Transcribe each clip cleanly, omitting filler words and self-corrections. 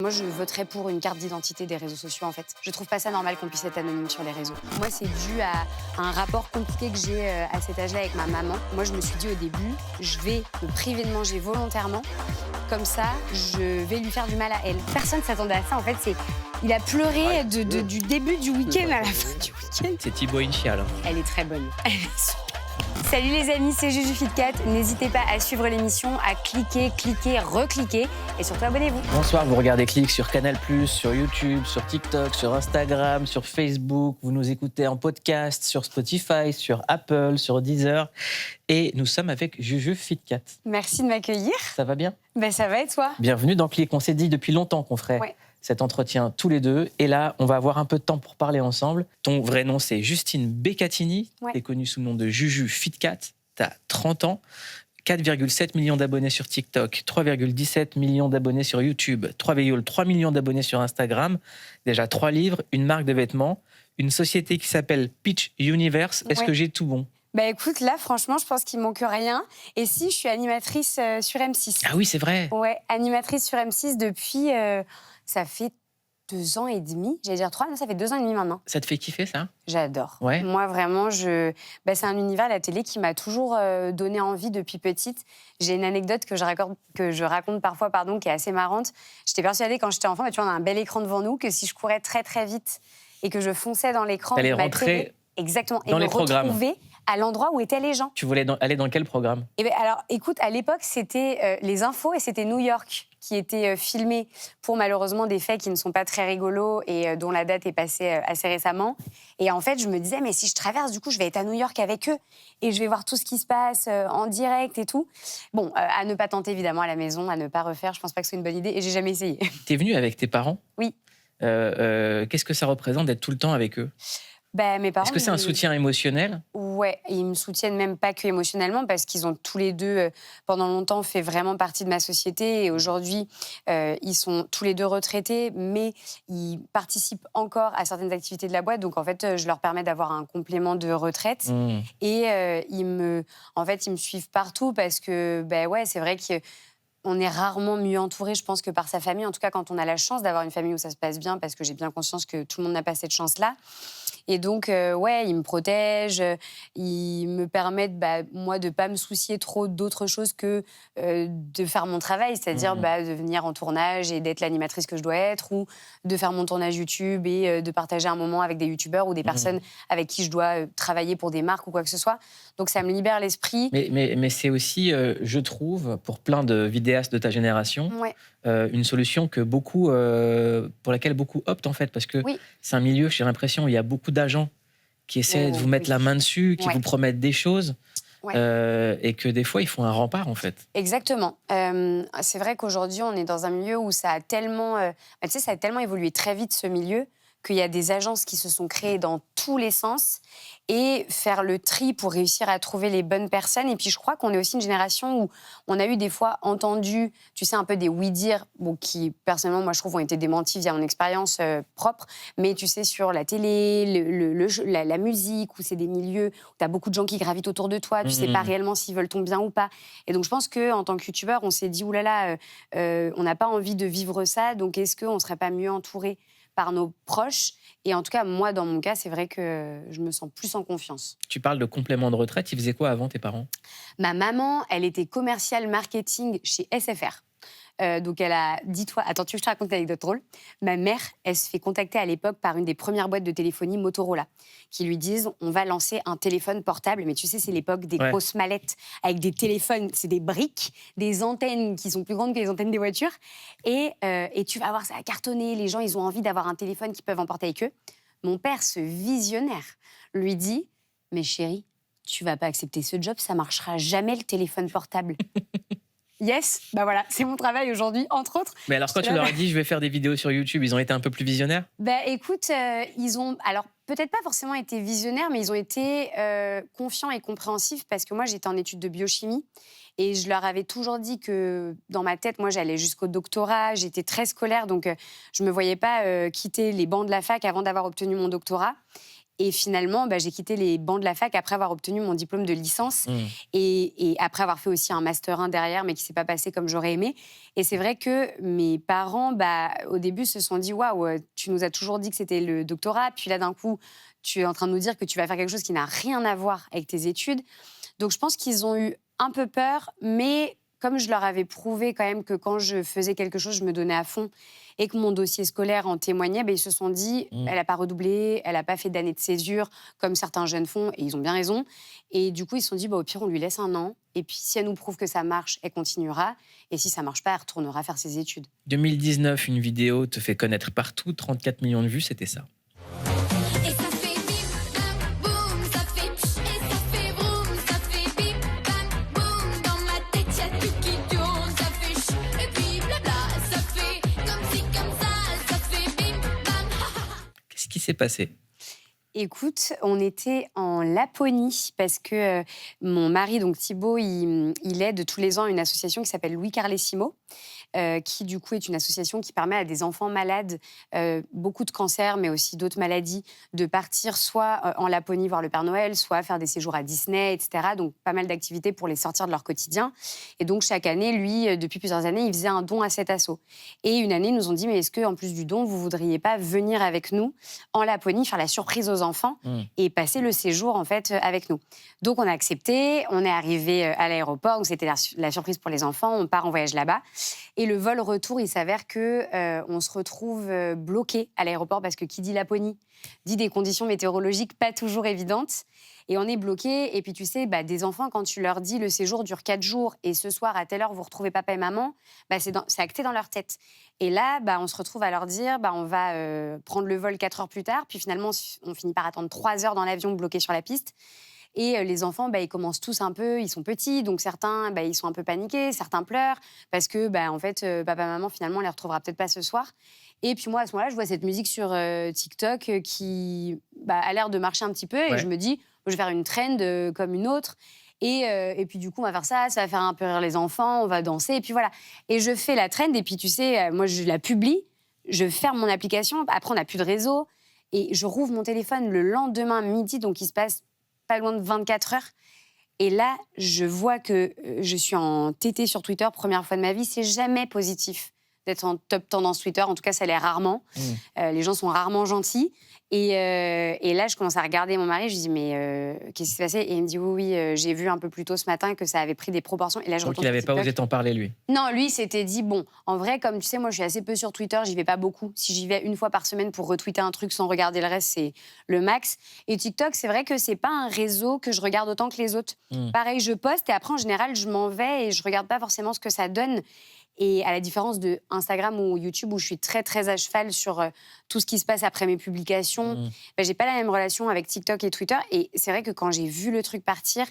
Moi, je voterais pour une carte d'identité des réseaux sociaux, en fait. Je trouve pas ça normal qu'on puisse être anonyme sur les réseaux. Moi, c'est dû à un rapport compliqué que j'ai à cet âge-là avec ma maman. Moi, je me suis dit au début, je vais me priver de manger volontairement. Comme ça, je vais lui faire du mal à elle. Personne s'attendait à ça, en fait. Il a pleuré du début du week-end à la fin du week-end. C'est Thibaut Inchal. Elle est très bonne. Elle est super. Salut les amis, c'est Juju Fitcat. N'hésitez pas à suivre l'émission, à cliquer, recliquer et surtout abonnez-vous. Bonsoir, vous regardez Click sur Canal+, sur YouTube, sur TikTok, sur Instagram, sur Facebook. Vous nous écoutez en podcast, sur Spotify, sur Apple, sur Deezer. Et nous sommes avec Juju Fitcat. Merci de m'accueillir. Ça va bien ? Ben ça va et toi ? Bienvenue dans Click. On s'est dit depuis longtemps qu'on ferait cet entretien tous les deux. Et là, on va avoir un peu de temps pour parler ensemble. Ton vrai nom, c'est Justine Beccatini. Tu es connue sous le nom de Juju Fitcat. Tu as 30 ans, 4,7 millions d'abonnés sur TikTok, 3,17 millions d'abonnés sur YouTube, 3,3 millions d'abonnés sur Instagram, déjà 3 livres, une marque de vêtements, une société qui s'appelle Pitch Universe. Est-ce que j'ai tout bon ? Bah écoute, là, franchement, je pense qu'il manque rien. Et si, je suis animatrice sur M6. Ah oui, c'est vrai. Ouais, animatrice sur M6 depuis... ça fait 2 ans et demi. J'allais dire 3, non, ça fait 2 ans et demi maintenant. Ça te fait kiffer, ça ? J'adore. Ouais. Moi, vraiment, c'est un univers, la télé, qui m'a toujours donné envie depuis petite. J'ai une anecdote que je raconte parfois, qui est assez marrante. J'étais persuadée, quand j'étais enfant, tu vois, on a un bel écran devant nous, que si je courais très, très vite et que je fonçais dans l'écran... T'allais rentrer exactement, dans et les me programmes. retrouver à l'endroit où étaient les gens. Tu voulais aller dans quel programme ? Alors, écoute, à l'époque, c'était les infos et c'était New York qui était filmé pour malheureusement des faits qui ne sont pas très rigolos et dont la date est passée assez récemment. Et en fait, je me disais, mais si je traverse, du coup, je vais être à New York avec eux et je vais voir tout ce qui se passe en direct et tout. Bon, à ne pas tenter évidemment à la maison, à ne pas refaire, je pense pas que ce soit une bonne idée et j'ai jamais essayé. T'es venue avec tes parents ? Oui. Qu'est-ce que ça représente d'être tout le temps avec eux ? Mes parents... Est-ce que c'est un soutien émotionnel ? Ouais, ils me soutiennent même pas que émotionnellement parce qu'ils ont tous les deux, pendant longtemps, fait vraiment partie de ma société. Et aujourd'hui, ils sont tous les deux retraités, mais ils participent encore à certaines activités de la boîte. Donc, en fait, je leur permets d'avoir un complément de retraite. Mmh. Et ils me suivent partout parce que, c'est vrai que... On est rarement mieux entouré, je pense, que par sa famille. En tout cas, quand on a la chance d'avoir une famille où ça se passe bien, parce que j'ai bien conscience que tout le monde n'a pas cette chance-là. Et donc, ils me protègent, ils me permettent, moi, de ne pas me soucier trop d'autre chose que de faire mon travail, c'est-à-dire de venir en tournage et d'être l'animatrice que je dois être, ou de faire mon tournage YouTube et de partager un moment avec des youtubeurs ou des personnes avec qui je dois travailler pour des marques ou quoi que ce soit. Donc, ça me libère l'esprit. Mais c'est aussi, je trouve, pour plein de vidéastes de ta génération, une solution pour laquelle beaucoup optent, en fait, parce que c'est un milieu, j'ai l'impression, où il y a beaucoup d'agents qui essaient de vous mettre la main dessus, qui vous promettent des choses, et que des fois, ils font un rempart, en fait. Exactement. C'est vrai qu'aujourd'hui, on est dans un milieu où ça a tellement évolué très vite, ce milieu, qu'il y a des agences qui se sont créées dans tous les sens et faire le tri pour réussir à trouver les bonnes personnes. Et puis, je crois qu'on est aussi une génération où on a eu des fois entendu, tu sais, un peu des oui-dire, qui, personnellement, moi, je trouve, ont été démentis via mon expérience propre. Mais, tu sais, sur la télé, la musique, où c'est des milieux où tu as beaucoup de gens qui gravitent autour de toi, tu sais pas réellement s'ils veulent ton bien ou pas. Et donc, je pense qu'en tant que youtubeur, on s'est dit, oulala, on n'a pas envie de vivre ça, donc est-ce qu'on ne serait pas mieux entouré par nos proches? Et en tout cas, moi, dans mon cas, c'est vrai que je me sens plus en confiance. Tu parles de complément de retraite. Ils faisaient quoi avant, tes parents ? Ma maman, elle était commerciale marketing chez SFR. Donc, elle a... Dis-toi, attends, tu veux que je te raconte une anecdote drôle ? Ma mère, elle se fait contacter à l'époque par une des premières boîtes de téléphonie Motorola qui lui disent « On va lancer un téléphone portable. » Mais tu sais, c'est l'époque des grosses mallettes avec des téléphones, c'est des briques, des antennes qui sont plus grandes que les antennes des voitures. Et tu vas voir, ça a cartonné. Les gens, ils ont envie d'avoir un téléphone qu'ils peuvent emporter avec eux. Mon père, ce visionnaire, lui dit « Mais chérie, tu vas pas accepter ce job, ça marchera jamais le téléphone portable. » Yes, voilà, c'est mon travail aujourd'hui, entre autres. Mais alors, quand tu leur as dit « je vais faire des vidéos sur YouTube », ils ont été un peu plus visionnaires ? Écoute, ils ont... Alors, peut-être pas forcément été visionnaires, mais ils ont été confiants et compréhensifs parce que moi, j'étais en études de biochimie et je leur avais toujours dit que dans ma tête, moi, j'allais jusqu'au doctorat, j'étais très scolaire, donc je me voyais pas quitter les bancs de la fac avant d'avoir obtenu mon doctorat. Et finalement, j'ai quitté les bancs de la fac après avoir obtenu mon diplôme de licence et après avoir fait aussi un Master 1 derrière, mais qui ne s'est pas passé comme j'aurais aimé. Et c'est vrai que mes parents, au début, se sont dit « Waouh, tu nous as toujours dit que c'était le doctorat, puis là, d'un coup, tu es en train de nous dire que tu vas faire quelque chose qui n'a rien à voir avec tes études. » Donc, je pense qu'ils ont eu un peu peur, mais comme je leur avais prouvé quand même que quand je faisais quelque chose, je me donnais à fond et que mon dossier scolaire en témoignait, ils se sont dit elle n'a pas redoublé, elle n'a pas fait d'année de césure comme certains jeunes font, et ils ont bien raison. Et du coup, ils se sont dit au pire, on lui laisse 1 an, et puis si elle nous prouve que ça marche, elle continuera, et si ça marche pas, elle retournera faire ses études. 2019, une vidéo te fait connaître partout, 34 millions de vues, c'était ça. Qu'est-ce qui s'est passé ? Écoute, on était en Laponie parce que mon mari, donc Thibaut, il aide tous les ans une association qui s'appelle Louis Carlesimo, qui du coup est une association qui permet à des enfants malades, beaucoup de cancers, mais aussi d'autres maladies, de partir soit en Laponie voir le Père Noël, soit faire des séjours à Disney, etc. Donc pas mal d'activités pour les sortir de leur quotidien. Et donc chaque année, lui, depuis plusieurs années, il faisait un don à cet asso. Et une année, ils nous ont dit, mais est-ce qu'en plus du don, vous voudriez pas venir avec nous en Laponie, faire la surprise aux enfants et passer le séjour en fait avec nous. Donc on a accepté, on est arrivé à l'aéroport, donc c'était la surprise pour les enfants, on part en voyage là-bas. Et le vol retour, il s'avère que on se retrouve bloqué à l'aéroport parce que qui dit Laponie dit des conditions météorologiques pas toujours évidentes. Et on est bloqué. Et puis, tu sais, des enfants, quand tu leur dis le séjour dure 4 jours et ce soir, à telle heure, vous retrouvez papa et maman, c'est acté dans leur tête. Et là, on se retrouve à leur dire on va prendre le vol 4 heures plus tard. Puis finalement, on finit par attendre 3 heures dans l'avion bloqué sur la piste. Et les enfants, ils commencent tous un peu, ils sont petits, donc certains, ils sont un peu paniqués, certains pleurent, parce que, en fait, papa, maman, finalement, on les retrouvera peut-être pas ce soir. Et puis moi, à ce moment-là, je vois cette musique sur TikTok qui a l'air de marcher un petit peu, et je me dis, je vais faire une trend comme une autre. Et puis du coup, on va faire ça va faire un peu rire les enfants, on va danser, et puis voilà. Et je fais la trend, et puis tu sais, moi, je la publie, je ferme mon application, après, on n'a plus de réseau, et je rouvre mon téléphone le lendemain midi, donc il se passe pas loin de 24 heures. Et là, je vois que je suis en TT sur Twitter, première fois de ma vie, c'est jamais positif d'être en top tendance Twitter, en tout cas, ça l'est rarement. Les gens sont rarement gentils. Et là, je commence à regarder mon mari, je lui dis, mais qu'est-ce qui s'est passé ? Et il me dit, oui, j'ai vu un peu plus tôt ce matin que ça avait pris des proportions. Et là, donc, il n'avait pas osé t'en parler, lui ? Non, lui, il s'était dit, bon, en vrai, comme tu sais, moi, je suis assez peu sur Twitter, j'y vais pas beaucoup. Si j'y vais 1 fois par semaine pour retweeter un truc sans regarder le reste, c'est le max. Et TikTok, c'est vrai que c'est pas un réseau que je regarde autant que les autres. Pareil, je poste et après, en général, je m'en vais et je regarde pas forcément ce que ça donne. Et à la différence de Instagram ou YouTube, où je suis très, très à cheval sur tout ce qui se passe après mes publications, j'ai pas la même relation avec TikTok et Twitter. Et c'est vrai que quand j'ai vu le truc partir,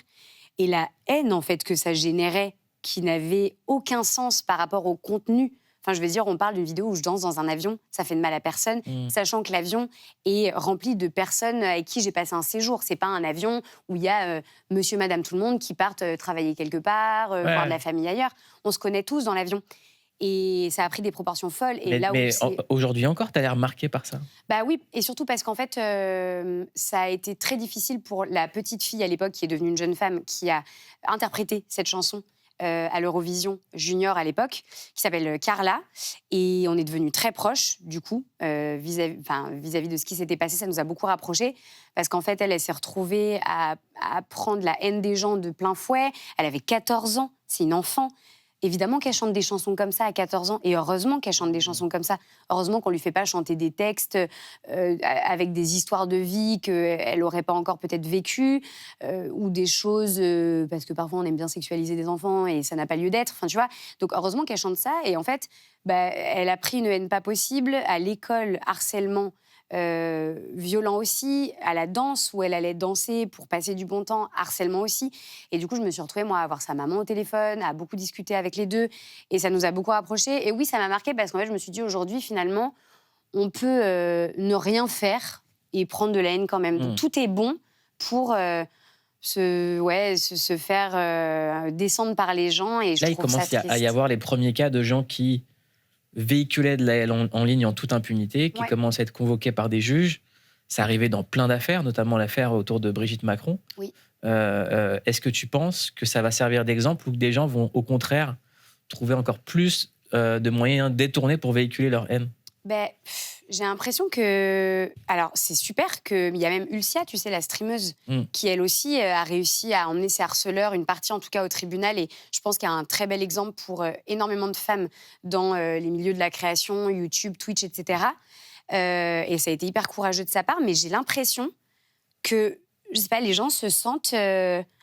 et la haine, en fait, que ça générait, qui n'avait aucun sens par rapport au contenu. Enfin, je veux dire, on parle d'une vidéo où je danse dans un avion, ça fait de mal à personne, sachant que l'avion est rempli de personnes avec qui j'ai passé un séjour. C'est pas un avion où il y a monsieur, madame, tout le monde qui partent travailler quelque part, voir de la famille ailleurs. On se connaît tous dans l'avion. Et ça a pris des proportions folles. Et mais aujourd'hui encore, tu as l'air marquée par ça. Oui, et surtout parce qu'en fait, ça a été très difficile pour la petite fille à l'époque, qui est devenue une jeune femme, qui a interprété cette chanson à l'Eurovision Junior à l'époque, qui s'appelle Carla. Et on est devenus très proches, du coup, vis-à-vis de ce qui s'était passé. Ça nous a beaucoup rapprochés, parce qu'en fait, elle s'est retrouvée à prendre la haine des gens de plein fouet. Elle avait 14 ans, c'est une enfant. Évidemment qu'elle chante des chansons comme ça à 14 ans, et heureusement qu'elle chante des chansons comme ça. Heureusement qu'on lui fait pas chanter des textes avec des histoires de vie qu'elle n'aurait pas encore peut-être vécues, ou des choses, parce que parfois on aime bien sexualiser des enfants et ça n'a pas lieu d'être, enfin tu vois. Donc heureusement qu'elle chante ça, et en fait, elle a pris une haine pas possible, à l'école, harcèlement, violent aussi, à la danse où elle allait danser pour passer du bon temps, harcèlement aussi. Et du coup, je me suis retrouvée, moi, à avoir sa maman au téléphone, à beaucoup discuter avec les deux, et ça nous a beaucoup rapprochés. Et oui, ça m'a marquée parce qu'en fait, je me suis dit, aujourd'hui, finalement, on peut ne rien faire et prendre de la haine quand même. Donc, tout est bon pour se faire descendre par les gens. Et là, il commence à y avoir les premiers cas de gens qui véhiculaient de la haine en ligne en toute impunité, qui commencent à être convoqués par des juges. C'est arrivé dans plein d'affaires, notamment l'affaire autour de Brigitte Macron. Oui. Est-ce que tu penses que ça va servir d'exemple ou que des gens vont au contraire trouver encore plus de moyens détournés pour véhiculer leur haine? J'ai l'impression que... Alors, c'est super qu'il y a même Ulcia, tu sais, la streameuse, qui, elle aussi, a réussi à emmener ses harceleurs, une partie en tout cas, au tribunal. Et je pense qu'il y a un très bel exemple pour énormément de femmes dans les milieux de la création, YouTube, Twitch, etc. Et ça a été hyper courageux de sa part. Mais j'ai l'impression que, je sais pas, les gens se sentent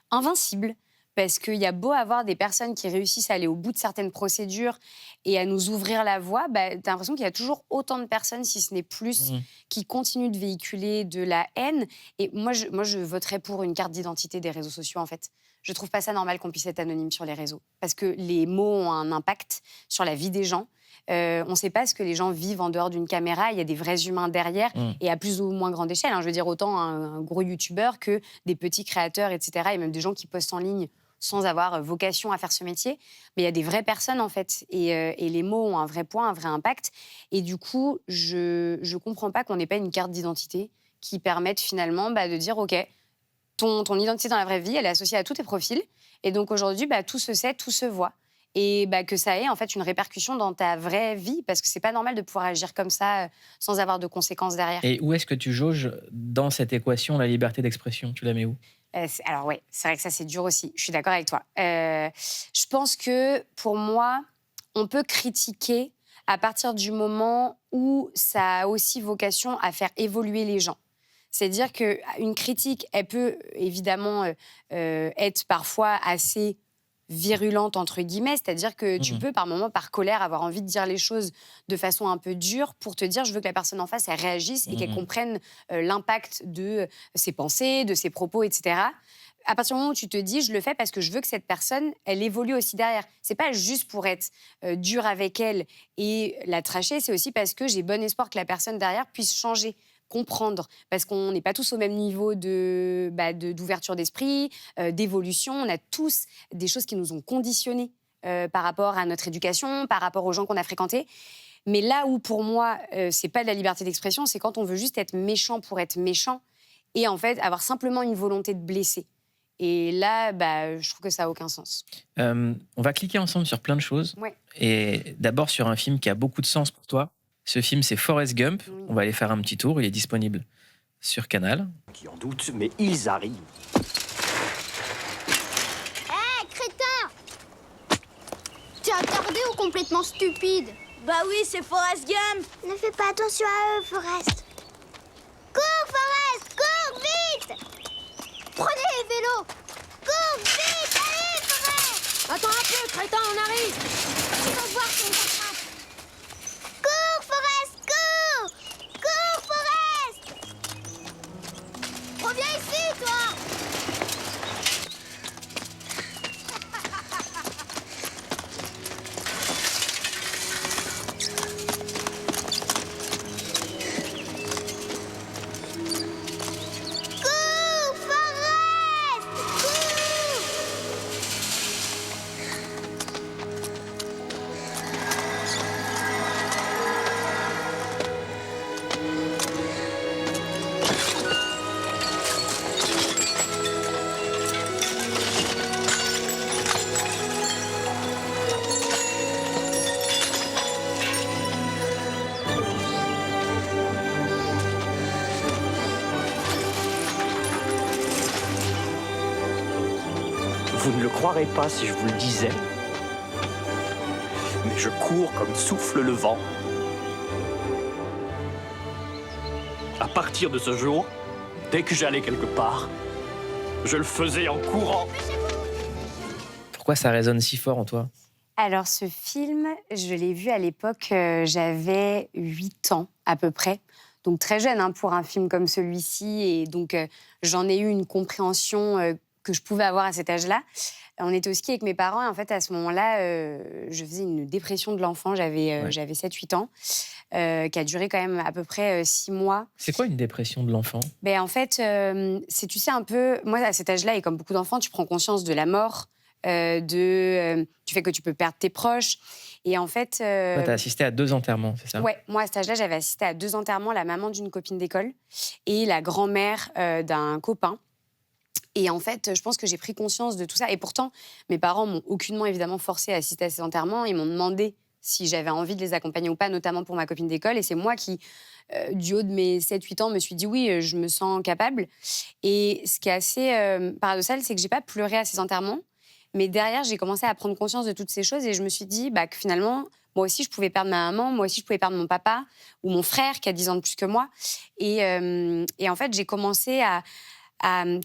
invincibles. Parce qu'il y a beau avoir des personnes qui réussissent à aller au bout de certaines procédures et à nous ouvrir la voie, t'as l'impression qu'il y a toujours autant de personnes, si ce n'est plus, qui continuent de véhiculer de la haine. Et moi, je voterais pour une carte d'identité des réseaux sociaux, en fait. Je trouve pas ça normal qu'on puisse être anonyme sur les réseaux. Parce que les mots ont un impact sur la vie des gens. On ne sait pas ce que les gens vivent en dehors d'une caméra. Il y a des vrais humains derrière et à plus ou moins grande échelle. Je veux dire, autant un gros youtubeur que des petits créateurs, etc. Et même des gens qui postent en ligne sans avoir vocation à faire ce métier. Mais il y a des vraies personnes, en fait. Et les mots ont un vrai poids, un vrai impact. Et du coup, je ne comprends pas qu'on n'ait pas une carte d'identité qui permette finalement de dire, OK, ton identité dans la vraie vie, elle est associée à tous tes profils. Et donc aujourd'hui, tout se sait, tout se voit. Et que ça ait en fait une répercussion dans ta vraie vie, parce que c'est pas normal de pouvoir agir comme ça sans avoir de conséquences derrière. Et où est-ce que tu jauges dans cette équation la liberté d'expression? Tu la mets où? Alors ouais, c'est vrai que ça c'est dur aussi, je suis d'accord avec toi. Je pense que pour moi, on peut critiquer à partir du moment où ça a aussi vocation à faire évoluer les gens. C'est-à-dire qu'une critique, elle peut évidemment être parfois assez virulente, entre guillemets, c'est-à-dire que tu peux, par moment, par colère, avoir envie de dire les choses de façon un peu dure pour te dire, je veux que la personne en face, elle réagisse et qu'elle comprenne l'impact de ses pensées, de ses propos, etc. À partir du moment où tu te dis, je le fais parce que je veux que cette personne, elle évolue aussi derrière. C'est pas juste pour être dur avec elle et la tracher, c'est aussi parce que j'ai bon espoir que la personne derrière puisse changer, comprendre, parce qu'on n'est pas tous au même niveau d'ouverture d'esprit, d'évolution. On a tous des choses qui nous ont conditionnés par rapport à notre éducation, par rapport aux gens qu'on a fréquentés. Mais là où, pour moi, c'est pas de la liberté d'expression, c'est quand on veut juste être méchant pour être méchant et en fait avoir simplement une volonté de blesser. Et là, je trouve que ça n'a aucun sens. On va cliquer ensemble sur plein de choses. Ouais. Et d'abord sur un film qui a beaucoup de sens pour toi. Ce film, c'est Forrest Gump. Oui. On va aller faire un petit tour. Il est disponible sur Canal. Qui en doute, mais ils arrivent. Hé, crétin! T'es attardé ou complètement stupide? Bah oui, c'est Forrest Gump! Ne fais pas attention à eux, Forrest. Cours, Forrest! Cours, vite! Prenez les vélos! Cours, vite! Allez, Forrest! Attends un peu, crétin, on arrive! Tu vas voir si on t'attrape. Cours, Forrest! Cours! Cours, Forrest! Reviens ici, toi! Cours, Forrest! Cours! Vous ne le croirez pas si je vous le disais, mais je cours comme souffle le vent. À partir de ce jour, dès que j'allais quelque part, je le faisais en courant. Pourquoi ça résonne si fort en toi? Alors, ce film, je l'ai vu à l'époque, j'avais 8 ans à peu près. Donc très jeune pour un film comme celui-ci. Et donc, j'en ai eu une compréhension que je pouvais avoir à cet âge-là. On était au ski avec mes parents et en fait, à ce moment-là, je faisais une dépression de l'enfant. J'avais 7-8 ans, qui a duré quand même à peu près 6 mois. C'est quoi une dépression de l'enfant? En fait, c'est, tu sais, un peu... Moi, à cet âge-là, et comme beaucoup d'enfants, tu prends conscience de la mort, du fait que tu peux perdre tes proches. Et en fait... Tu as assisté à 2 enterrements, c'est ça? Ouais, moi, à cet âge-là, j'avais assisté à 2 enterrements, la maman d'une copine d'école et la grand-mère d'un copain. Et en fait, je pense que j'ai pris conscience de tout ça. Et pourtant, mes parents m'ont aucunement, évidemment, forcé à assister à ces enterrements. Ils m'ont demandé si j'avais envie de les accompagner ou pas, notamment pour ma copine d'école. Et c'est moi qui, du haut de mes 7-8 ans, me suis dit oui, je me sens capable. Et ce qui est assez paradoxal, c'est que j'ai pas pleuré à ces enterrements. Mais derrière, j'ai commencé à prendre conscience de toutes ces choses et je me suis dit que finalement, moi aussi, je pouvais perdre ma maman, moi aussi, je pouvais perdre mon papa ou mon frère qui a 10 ans de plus que moi. Et en fait, j'ai commencé à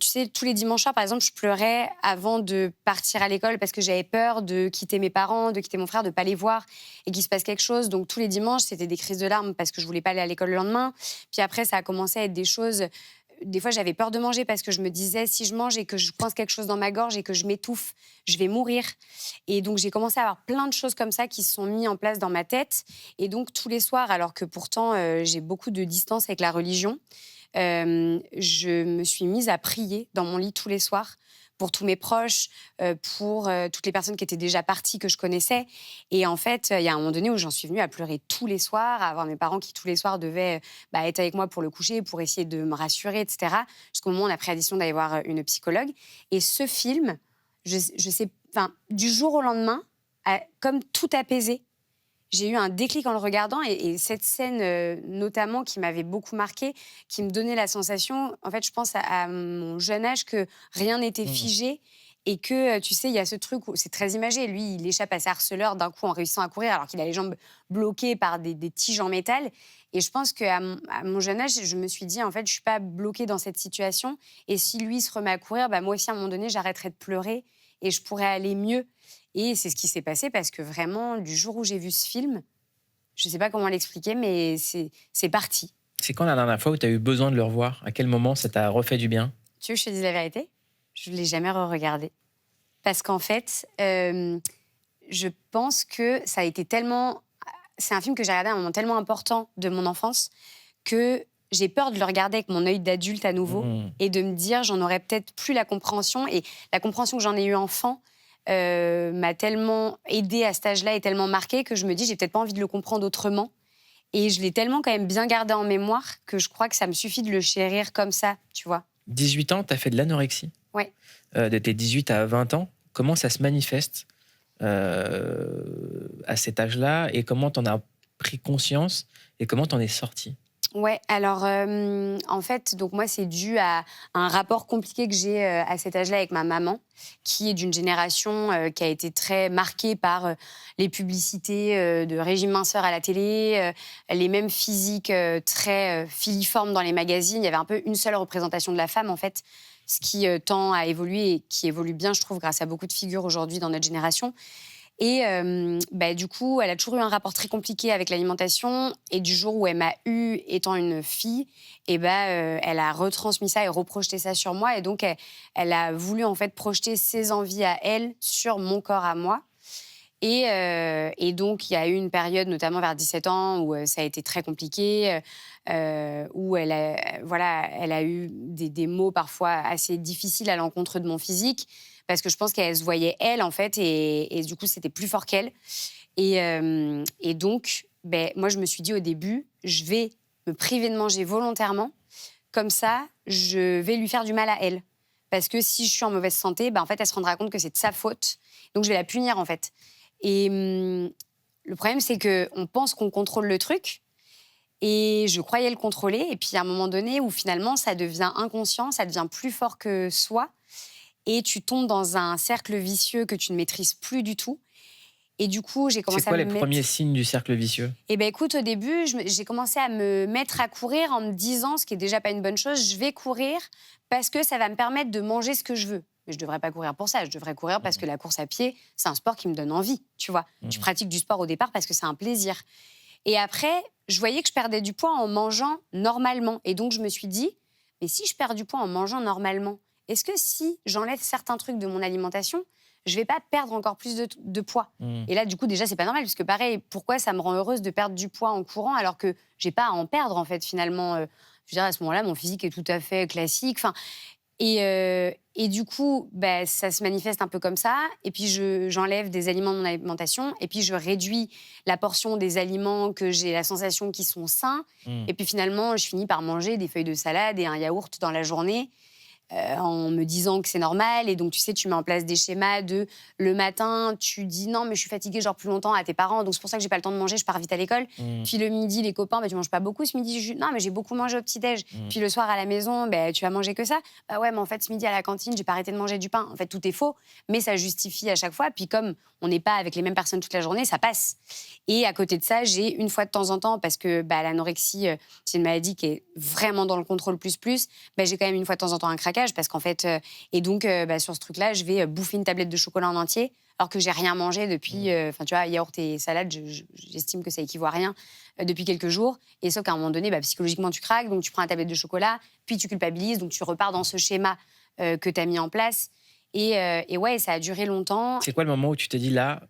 tu sais, tous les dimanches soirs, par exemple, je pleurais avant de partir à l'école parce que j'avais peur de quitter mes parents, de quitter mon frère, de ne pas les voir et qu'il se passe quelque chose. Donc, tous les dimanches, c'était des crises de larmes parce que je ne voulais pas aller à l'école le lendemain. Puis après, ça a commencé à être des choses... Des fois, j'avais peur de manger parce que je me disais, si je mange et que je coince quelque chose dans ma gorge et que je m'étouffe, je vais mourir. Et donc, j'ai commencé à avoir plein de choses comme ça qui se sont mises en place dans ma tête. Et donc, tous les soirs, alors que pourtant, j'ai beaucoup de distance avec la religion, je me suis mise à prier dans mon lit tous les soirs pour tous mes proches, pour toutes les personnes qui étaient déjà parties, que je connaissais. Et en fait, il y a un moment donné où j'en suis venue à pleurer tous les soirs, à avoir mes parents qui, tous les soirs, devaient être avec moi pour le coucher, pour essayer de me rassurer, etc. Jusqu'au moment où on a pris la décision d'aller voir une psychologue. Et ce film, je sais, du jour au lendemain, a comme tout apaisé. J'ai eu un déclic en le regardant et cette scène notamment qui m'avait beaucoup marquée, qui me donnait la sensation, en fait, je pense à mon jeune âge, que rien n'était figé et que, tu sais, il y a ce truc où c'est très imagé. Lui, il échappe à ses harceleurs d'un coup en réussissant à courir alors qu'il a les jambes bloquées par des tiges en métal. Et je pense qu'à mon jeune âge, je me suis dit, en fait, je ne suis pas bloquée dans cette situation. Et si lui se remet à courir, moi aussi, à un moment donné, j'arrêterai de pleurer et je pourrais aller mieux. Et c'est ce qui s'est passé parce que vraiment, du jour où j'ai vu ce film, je ne sais pas comment l'expliquer, mais c'est parti. C'est quand la dernière fois où tu as eu besoin de le revoir? À quel moment ça t'a refait du bien? Tu veux que je te dise la vérité? Je ne l'ai jamais re-regardé. Parce qu'en fait, je pense que ça a été tellement... C'est un film que j'ai regardé à un moment tellement important de mon enfance que j'ai peur de le regarder avec mon œil d'adulte à nouveau et de me dire j'en aurais peut-être plus la compréhension. Et la compréhension que j'en ai eue enfant m'a tellement aidée à cet âge-là et tellement marquée que je me dis j'ai peut-être pas envie de le comprendre autrement. Et je l'ai tellement quand même bien gardé en mémoire que je crois que ça me suffit de le chérir comme ça, tu vois. 18 ans, tu as fait de l'anorexie. Ouais. De tes 18 à 20 ans, comment ça se manifeste à cet âge-là et comment tu en as pris conscience et comment tu en es sortie? Ouais, alors en fait, donc moi, c'est dû à un rapport compliqué que j'ai à cet âge-là avec ma maman, qui est d'une génération qui a été très marquée par les publicités de régime minceur à la télé, les mêmes physiques très filiformes dans les magazines. Il y avait un peu une seule représentation de la femme, en fait, ce qui tend à évoluer et qui évolue bien, je trouve, grâce à beaucoup de figures aujourd'hui dans notre génération. Et du coup, elle a toujours eu un rapport très compliqué avec l'alimentation. Et du jour où elle m'a eue étant une fille, elle a retransmis ça et reprojeté ça sur moi. Et donc, elle a voulu en fait projeter ses envies à elle sur mon corps à moi. Et donc, il y a eu une période, notamment vers 17 ans, où ça a été très compliqué, où elle a eu des mots parfois assez difficiles à l'encontre de mon physique. Parce que je pense qu'elle se voyait elle, en fait, et du coup, c'était plus fort qu'elle. Et donc, moi, je me suis dit au début, je vais me priver de manger volontairement. Comme ça, je vais lui faire du mal à elle. Parce que si je suis en mauvaise santé, en fait, elle se rendra compte que c'est de sa faute. Donc, je vais la punir, en fait. Et le problème, c'est qu'on pense qu'on contrôle le truc. Et je croyais le contrôler. Et puis, il y a un moment donné où, finalement, ça devient inconscient, ça devient plus fort que soi. Et tu tombes dans un cercle vicieux que tu ne maîtrises plus du tout. Et du coup, j'ai commencé à me mettre... C'est quoi les premiers signes du cercle vicieux? Écoute, au début, j'ai commencé à me mettre à courir en me disant, ce qui est déjà pas une bonne chose, je vais courir parce que ça va me permettre de manger ce que je veux. Mais je devrais pas courir pour ça, je devrais courir parce que la course à pied, c'est un sport qui me donne envie, tu vois. Tu pratiques du sport au départ parce que c'est un plaisir. Et après, je voyais que je perdais du poids en mangeant normalement. Et donc, je me suis dit, mais si je perds du poids en mangeant normalement, est-ce que si j'enlève certains trucs de mon alimentation, je vais pas perdre encore plus de poids? Et là, du coup, déjà, c'est pas normal, parce que pareil, pourquoi ça me rend heureuse de perdre du poids en courant alors que j'ai pas à en perdre, en fait, finalement. Je veux dire, à ce moment-là, mon physique est tout à fait classique. Et du coup, bah, ça se manifeste un peu comme ça. Et puis, j'enlève des aliments de mon alimentation. Et puis, je réduis la portion des aliments que j'ai la sensation qu'ils sont sains. Et puis, finalement, je finis par manger des feuilles de salade et un yaourt dans la journée. En me disant que c'est normal. Et donc, tu sais, tu mets en place des schémas de le matin, tu dis non, mais je suis fatiguée, genre plus longtemps à tes parents, donc c'est pour ça que j'ai pas le temps de manger, je pars vite à l'école. Puis le midi, les copains, bah, tu manges pas beaucoup ce midi. Non, mais j'ai beaucoup mangé au petit-déj. Puis le soir à la maison, bah, tu vas manger que ça. Bah ouais, mais en fait, ce midi à la cantine, j'ai pas arrêté de manger du pain. En fait, tout est faux, mais ça justifie à chaque fois. Puis comme on n'est pas avec les mêmes personnes toute la journée, ça passe. Et à côté de ça, j'ai une fois de temps en temps, parce que bah, l'anorexie, c'est une maladie qui est vraiment dans le contrôle plus, bah, j'ai quand même une fois de temps en temps un craquage, parce qu'en fait, et donc bah, sur ce truc-là, je vais bouffer une tablette de chocolat en entier, alors que j'ai rien mangé depuis, tu vois, yaourt et salade, j'estime que ça équivaut à rien depuis quelques jours. Et sauf qu'à un moment donné, bah, psychologiquement, tu craques, donc tu prends la tablette de chocolat, puis tu culpabilises, donc tu repars dans ce schéma que tu as mis en place. Et ouais, ça a duré longtemps. C'est quoi le moment où tu t'es dit, là,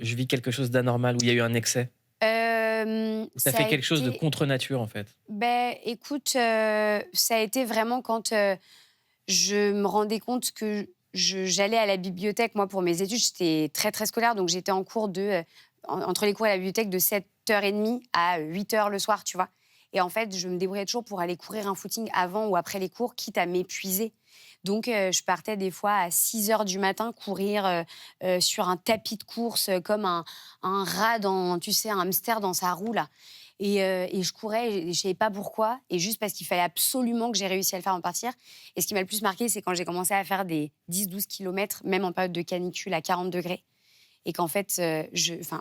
je vis quelque chose d'anormal, où il y a eu un excès? Ça fait quelque chose de contre-nature, en fait. Ben, écoute, ça a été vraiment quand je me rendais compte que j'allais à la bibliothèque. Moi, pour mes études, j'étais très, très scolaire. Donc, j'étais en cours entre les cours et la bibliothèque de 7h30 à 8h le soir, tu vois. Et en fait, je me débrouillais toujours pour aller courir un footing avant ou après les cours, quitte à m'épuiser. Donc, je partais des fois à 6h du matin courir sur un tapis de course comme un rat tu sais, un hamster dans sa roue, là. Et je courais, et je ne savais pas pourquoi, et juste parce qu'il fallait absolument que j'ai réussi à le faire en partir. Et ce qui m'a le plus marqué, c'est quand j'ai commencé à faire des 10-12 kilomètres, même en période de canicule à 40 degrés, et qu'en fait,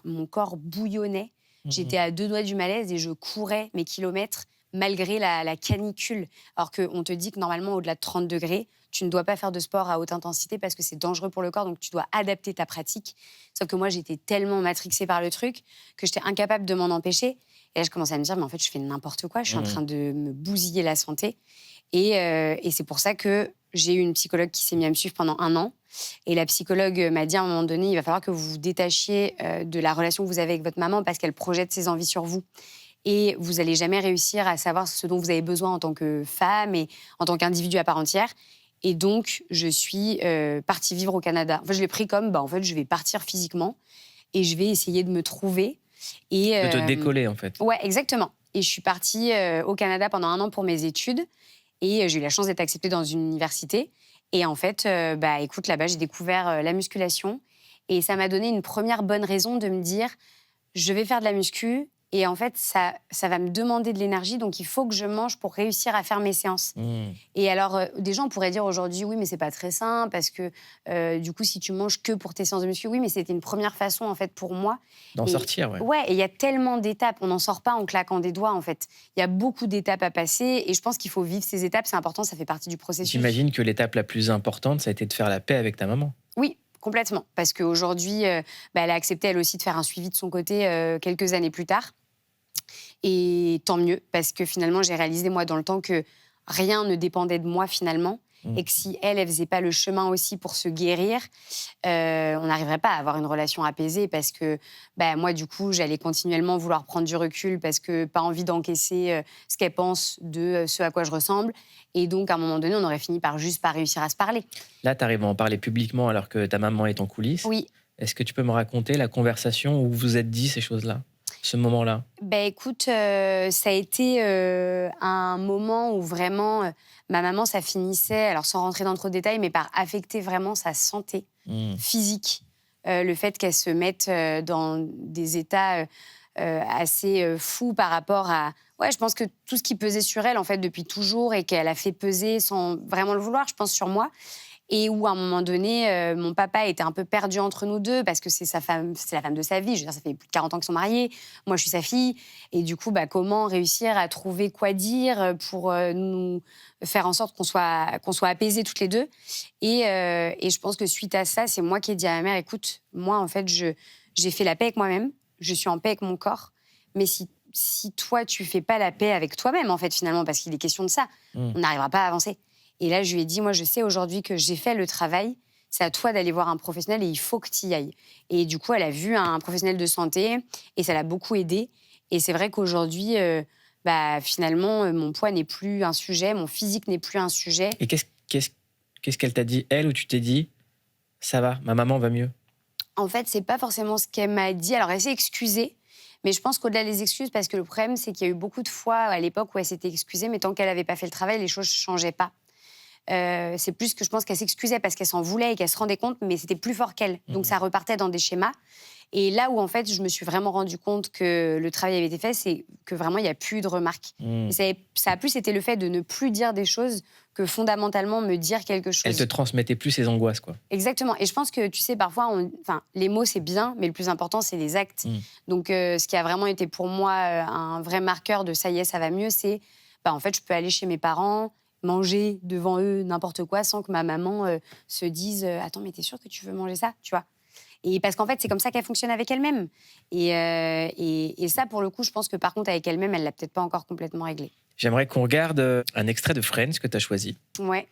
mon corps bouillonnait. J'étais à 2 doigts du malaise et je courais mes kilomètres malgré la canicule. Alors qu'on te dit que normalement, au-delà de 30 degrés, tu ne dois pas faire de sport à haute intensité parce que c'est dangereux pour le corps, donc tu dois adapter ta pratique. Sauf que moi, j'étais tellement matrixée par le truc que j'étais incapable de m'en empêcher. Et là, je commençais à me dire, mais en fait, je fais n'importe quoi, je suis en train de me bousiller la santé. Et c'est pour ça que j'ai eu une psychologue qui s'est mise à me suivre pendant 1 an. Et la psychologue m'a dit à un moment donné, il va falloir que vous vous détachiez de la relation que vous avez avec votre maman parce qu'elle projette ses envies sur vous. Et vous n'allez jamais réussir à savoir ce dont vous avez besoin en tant que femme et en tant qu'individu à part entière. Et donc, je suis partie vivre au Canada. Enfin, je l'ai pris comme, en fait, je vais partir physiquement et je vais essayer de me trouver. Et, de te décoller, en fait. Ouais, exactement. Et je suis partie au Canada pendant 1 an pour mes études. Et j'ai eu la chance d'être acceptée dans une université. Et en fait, écoute, là-bas, j'ai découvert la musculation. Et ça m'a donné une première bonne raison de me dire, je vais faire de la muscu. Et en fait, ça va me demander de l'énergie, donc il faut que je mange pour réussir à faire mes séances. Et alors, des gens pourraient dire aujourd'hui, oui, mais c'est pas très sain, parce que du coup, si tu manges que pour tes séances de muscu, oui, mais c'était une première façon, en fait, pour moi. D'en sortir, ouais. Ouais, et il y a tellement d'étapes, on n'en sort pas en claquant des doigts, en fait. Il y a beaucoup d'étapes à passer, et je pense qu'il faut vivre ces étapes, c'est important, ça fait partie du processus. J'imagine que l'étape la plus importante, ça a été de faire la paix avec ta maman. Oui, complètement, parce qu'aujourd'hui, elle a accepté, elle aussi, de faire un suivi de son côté quelques années plus tard. Et tant mieux, parce que finalement, j'ai réalisé, moi, dans le temps, que rien ne dépendait de moi, finalement, et que si elle faisait pas le chemin aussi pour se guérir, on n'arriverait pas à avoir une relation apaisée, parce que moi, du coup, j'allais continuellement vouloir prendre du recul, parce que pas envie d'encaisser ce qu'elle pense de ce à quoi je ressemble. Et donc, à un moment donné, on aurait fini par juste pas réussir à se parler. Là, tu arrives à en parler publiquement alors que ta maman est en coulisses. Oui. Est-ce que tu peux me raconter la conversation où vous vous êtes dit ces choses-là, ce moment-là? Écoute, ça a été un moment où vraiment, ma maman, ça finissait, alors sans rentrer dans trop de détails, mais par affecter vraiment sa santé physique. Le fait qu'elle se mette dans des états assez fous par rapport à... Ouais, je pense que tout ce qui pesait sur elle, en fait, depuis toujours, et qu'elle a fait peser sans vraiment le vouloir, je pense, sur moi. Et où, à un moment donné, mon papa était un peu perdu entre nous deux, parce que c'est sa femme, c'est la femme de sa vie. Je veux dire, ça fait plus de 40 ans qu'ils sont mariés. Moi, je suis sa fille. Et du coup, comment réussir à trouver quoi dire pour nous faire en sorte qu'on soit apaisés toutes les deux. Et je pense que suite à ça, c'est moi qui ai dit à ma mère, écoute, moi, en fait, j'ai fait la paix avec moi-même. Je suis en paix avec mon corps. Mais si toi, tu fais pas la paix avec toi-même, en fait, finalement, parce qu'il est question de ça, on n'arrivera pas à avancer. Et là, je lui ai dit, moi, je sais aujourd'hui que j'ai fait le travail. C'est à toi d'aller voir un professionnel et il faut que tu y ailles. Et du coup, elle a vu un professionnel de santé et ça l'a beaucoup aidée. Et c'est vrai qu'aujourd'hui, finalement, mon poids n'est plus un sujet, mon physique n'est plus un sujet. Et qu'est-ce Qu'est-ce qu'elle t'a dit, elle, ou tu t'es dit, ça va, ma maman va mieux? En fait, c'est pas forcément ce qu'elle m'a dit. Alors, elle s'est excusée, mais je pense qu'au-delà des excuses, parce que le problème, c'est qu'il y a eu beaucoup de fois à l'époque où elle s'était excusée, mais tant qu'elle n'avait pas fait le travail, les choses ne changeaient pas. C'est plus que je pense qu'elle s'excusait parce qu'elle s'en voulait et qu'elle se rendait compte, mais c'était plus fort qu'elle. Donc, ça repartait dans des schémas. Et là où, en fait, je me suis vraiment rendu compte que le travail avait été fait, c'est que vraiment, il n'y a plus de remarques. Et ça a plus été le fait de ne plus dire des choses que fondamentalement me dire quelque chose. Elle te transmettait plus ses angoisses, quoi. Exactement. Et je pense que, tu sais, parfois, les mots, c'est bien, mais le plus important, c'est les actes. Donc, ce qui a vraiment été pour moi un vrai marqueur de ça y est, ça va mieux, c'est, en fait, je peux aller chez mes parents, manger devant eux n'importe quoi sans que ma maman se dise « Attends, mais t'es sûre que tu veux manger ça ?» Tu vois. Et parce qu'en fait, c'est comme ça qu'elle fonctionne avec elle-même. Et ça, pour le coup, je pense que par contre, avec elle-même, elle l'a peut-être pas encore complètement réglé. J'aimerais qu'on regarde un extrait de Friends que tu as choisi. Ouais.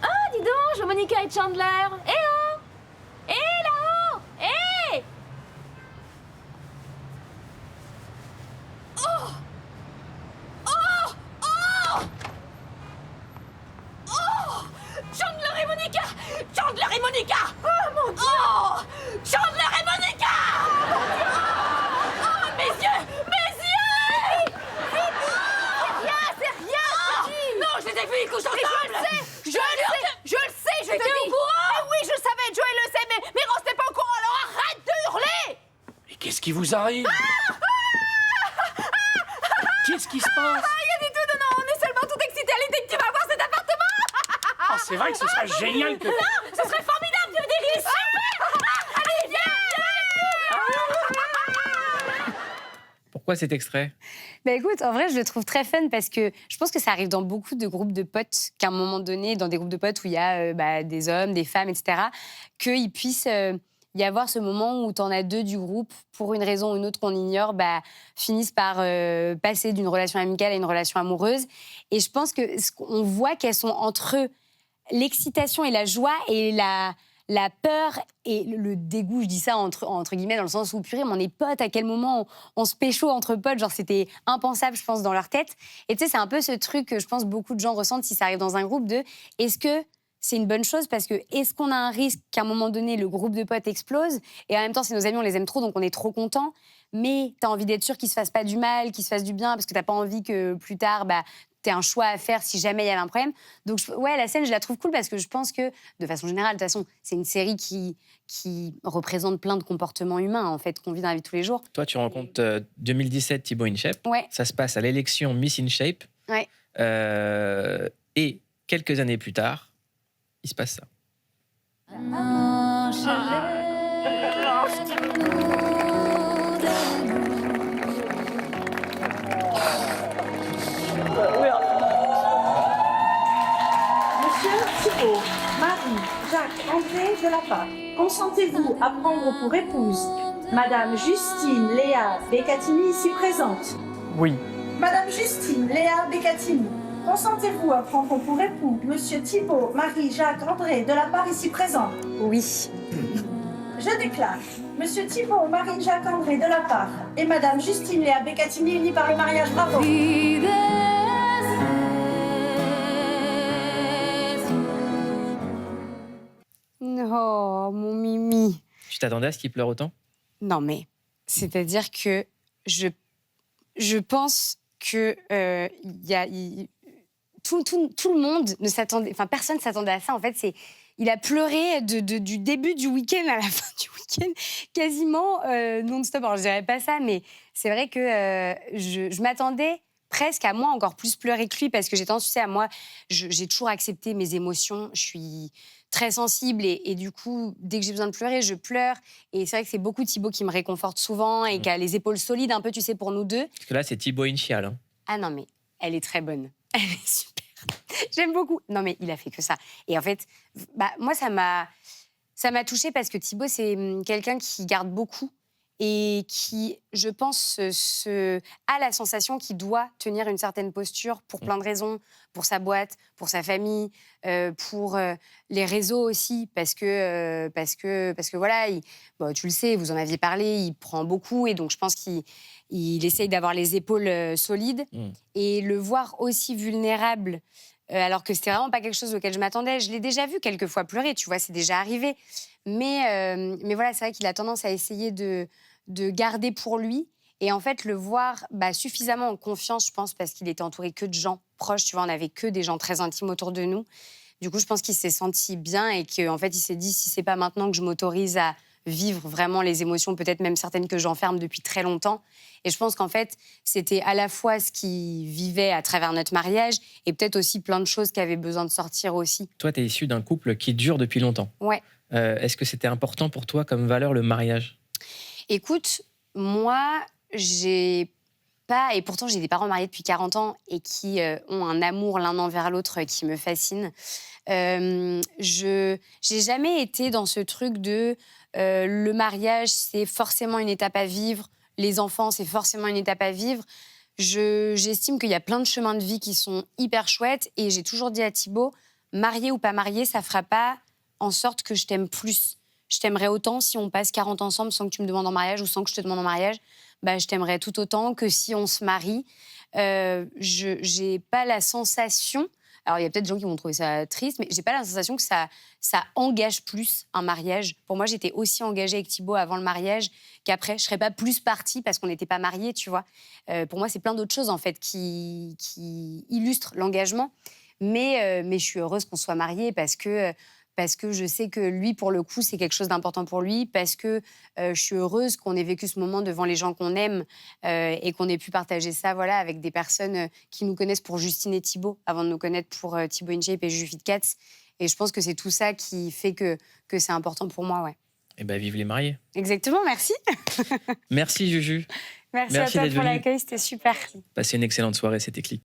Ah, dis donc, je vois Monica et Chandler. Eh oh! Eh là-haut! Eh! Oh! Oh! Oh! Oh! Chandler et Monica! Chandler et Monica! Oh mon Dieu! Oh! Chandler et Monica! Oh, mes yeux! Mes yeux! C'est rien! Non, je les ai vus, ils couchent ensemble! Je le sais, je te dis! Au courant? Ah oui, je le savais, Joey le sait, mais Ross n'est pas au courant, alors arrête de hurler! Mais qu'est-ce qui vous arrive? Qu'est-ce qui se passe? Rien du tout, non, on est seulement tout excités à l'idée que tu vas voir cet appartement! Ah, c'est vrai que ce serait génial que... Non, ce serait formidable, je veux dire, il est super! Allez, viens! Pourquoi cet extrait? Écoute, en vrai, je le trouve très fun parce que je pense que ça arrive dans beaucoup de groupes de potes, qu'à un moment donné, dans des groupes de potes où il y a des hommes, des femmes, etc., qu'il puisse y avoir ce moment où t'en as deux du groupe, pour une raison ou une autre qu'on ignore, finissent par passer d'une relation amicale à une relation amoureuse. Et je pense qu'on voit qu'elles sont entre eux, l'excitation et la joie et la peur et le dégoût, je dis ça entre guillemets, dans le sens où, purée, mais on est potes, à quel moment on se pécho entre potes, genre c'était impensable, je pense, dans leur tête. Et tu sais, c'est un peu ce truc que je pense beaucoup de gens ressentent si ça arrive dans un groupe de est-ce que c'est une bonne chose parce que est-ce qu'on a un risque qu'à un moment donné, le groupe de potes explose et en même temps, c'est nos amis, on les aime trop, donc on est trop contents, mais t'as envie d'être sûr qu'ils se fassent pas du mal, qu'ils se fassent du bien, parce que t'as pas envie que plus tard, t'aies un choix à faire si jamais il y avait un problème. Donc, la scène, je la trouve cool parce que je pense que, de façon générale, de toute façon, c'est une série qui représente plein de comportements humains, en fait, qu'on vit dans la vie de tous les jours. Toi, tu rencontres 2017 Thibaut InShape. Ouais. Ça se passe à l'élection Miss InShape. Ouais. Et quelques années plus tard, il se passe ça. Monsieur Thibaut, Marie, Jacques, André de la Part, consentez-vous à prendre pour épouse Madame Justine Léa Beccatini ici présente? Oui. Madame Justine Léa Beccatini, consentez-vous à prendre pour époux Monsieur Thibaut, Marie, Jacques, André de la Part ici présent? Oui. Je déclare Monsieur Thibaut, Marie, Jacques, André de la Part et Madame Justine Léa Beccatini unis par le mariage. Bravo. Oh, mon Mimi. Tu t'attendais à ce qu'il pleure autant? Non, mais c'est-à-dire que je pense que tout le monde ne s'attendait, enfin personne ne s'attendait à ça. En fait, il a pleuré du début du week-end à la fin du week-end, quasiment non-stop. Alors je dirais pas ça, mais c'est vrai que je m'attendais presque à moi encore plus pleurer que lui parce que j'ai tendance, tu sais, à moi, j'ai toujours accepté mes émotions. Je suis très sensible et du coup, dès que j'ai besoin de pleurer, je pleure. Et c'est vrai que c'est beaucoup Thibaut qui me réconforte souvent et qui a les épaules solides un peu, tu sais, pour nous deux. Parce que là, c'est Thibaut InChial. Hein. Ah non, mais elle est très bonne. Elle est super. J'aime beaucoup. Non, mais il a fait que ça. Et en fait, moi, ça m'a touchée parce que Thibaut, c'est quelqu'un qui garde beaucoup et qui, je pense, a la sensation qu'il doit tenir une certaine posture pour plein de raisons, pour sa boîte, pour sa famille, pour les réseaux aussi, parce que voilà, tu le sais, vous en aviez parlé, il prend beaucoup et donc je pense qu'il essaye d'avoir les épaules solides et le voir aussi vulnérable alors que c'était vraiment pas quelque chose auquel je m'attendais. Je l'ai déjà vu quelques fois pleurer, tu vois, c'est déjà arrivé. Mais voilà, c'est vrai qu'il a tendance à essayer de garder pour lui. Et en fait, le voir suffisamment en confiance, je pense, parce qu'il était entouré que de gens proches, tu vois, on n'avait que des gens très intimes autour de nous. Du coup, je pense qu'il s'est senti bien et qu'en fait, il s'est dit, si c'est pas maintenant que je m'autorise à vivre vraiment les émotions, peut-être même certaines que j'enferme depuis très longtemps. Et je pense qu'en fait, c'était à la fois ce qu'il vivait à travers notre mariage et peut-être aussi plein de choses qui avaient besoin de sortir aussi. Toi, tu es issue d'un couple qui dure depuis longtemps. Ouais. Est-ce que c'était important pour toi comme valeur, le mariage ? Écoute, moi, j'ai pas... Et pourtant, j'ai des parents mariés depuis 40 ans et qui ont un amour l'un envers l'autre qui me fascine. J'ai jamais été dans ce truc de... le mariage, c'est forcément une étape à vivre. Les enfants, c'est forcément une étape à vivre. J'estime qu'il y a plein de chemins de vie qui sont hyper chouettes. Et j'ai toujours dit à Thibaut, marié ou pas marié, ça fera pas en sorte que je t'aime plus. Je t'aimerais autant si on passe 40 ans ensemble sans que tu me demandes en mariage ou sans que je te demande en mariage. Je t'aimerais tout autant que si on se marie. J'ai pas la sensation... Alors, il y a peut-être des gens qui vont trouver ça triste, mais j'ai pas la sensation que ça engage plus un mariage. Pour moi, j'étais aussi engagée avec Thibaut avant le mariage qu'après. Je serais pas plus partie parce qu'on n'était pas mariés, tu vois. Pour moi, c'est plein d'autres choses, en fait, qui illustrent l'engagement. Mais je suis heureuse qu'on soit mariés parce que je sais que lui, pour le coup, c'est quelque chose d'important pour lui, parce que je suis heureuse qu'on ait vécu ce moment devant les gens qu'on aime et qu'on ait pu partager ça avec des personnes qui nous connaissent pour Justine et Thibaut, avant de nous connaître pour Thibaut InShape et Juju FitCats. Et je pense que c'est tout ça qui fait que c'est important pour moi, ouais. Eh bien, vive les mariés. Exactement, merci. Merci, Juju. Merci à toi pour l'accueil, c'était super. Passez une excellente soirée, c'était Clic.